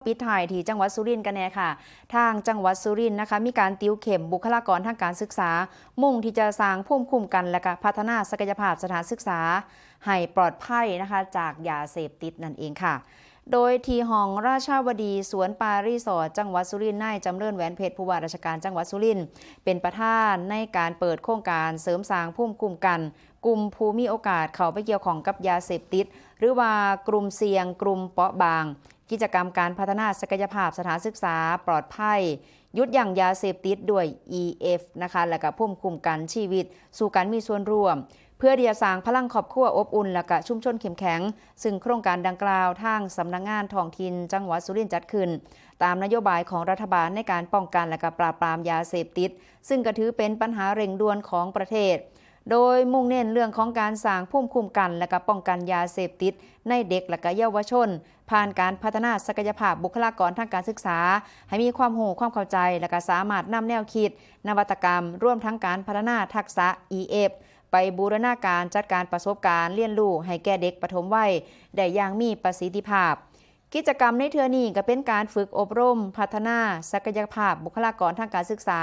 ปิดท้ายที่จังหวัดสุรินทร์กันแน่ค่ะทางจังหวัดสุรินทร์นะคะมีการติวเข้มบุคลากรทางการศึกษามุ่งที่จะสร้างภูมิคุ้มกันและก็พัฒนาศักยภาพสถานศึกษาให้ปลอดภัยนะคะจากยาเสพติดนั่นเองค่ะโดยที่ห้องราชาวดีสวนปารีสอร์ทจังหวัดสุรินทร์นายจำเริญแหวนเพชรผู้ว่าราชการจังหวัดสุรินทร์เป็นประธานในการเปิดโครงการเสริมสร้างภูมิคุ้มกันกลุ่มผู้มีโอกาสเข้าไปเกี่ยวข้องกับยาเสพติดหรือว่ากลุ่มเสี่ยงกลุ่มเปราะบางกิจกรรมการพัฒนาศักยภาพสถานศึกษาปลอดภัยยุดยั้งยาเสพติดด้วย EF นะคะและก็ภูมิคุ้มกันชีวิตสู่การมีส่วนร่วมเพื่อที่จะสร้างพลังครอบครัวอบอุ่นและก็ชุมชนเข้มแข็งซึ่งโครงการดังกล่าวทางสำนักงานท้องถิ่นจังหวัดสุรินทร์จัดขึ้นตามนโยบายของรัฐบาลในการป้องกันและก็ปราบปรามยาเสพติดซึ่งก็ถือเป็นปัญหาเร่งด่วนของประเทศโดยมุ่งเน้นเรื่องของการสร้างภูมิคุ้มกันและก็ป้องกันยาเสพติดในเด็กและก็เยาวชนผ่านการพัฒนาศักยภาพบุคลากรทางการศึกษาให้มีความรู้ความเข้าใจและก็สามารถนำแนวคิดนวัตกรรมร่วมทั้งการพัฒนาทักษะ EFไปบูรณาการจัดการประสบการณ์เรียนรู้ให้แก่เด็กปฐมวัยได้อย่างมีประสิทธิภาพกิจกรรมในเทื่อนี้ก็เป็นการฝึกอบรมพัฒนาศักยภาพบุคลากรทางการศึกษา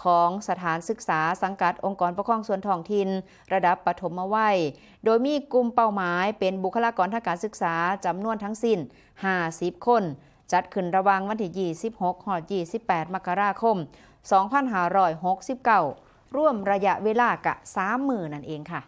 ของสถานศึกษาสังกัดองค์กรปกครองส่วนท้องถิ่นระดับปฐมวัยโดยมีกลุ่มเป้าหมายเป็นบุคลากรทางการศึกษาจำนวนทั้งสิ้น50 คนจัดขึ้นระหว่างวันที่26 ถึง 28 มกราคม 2569ร่วมระยะเวลากะ3 มื้อนั่นเองค่ะ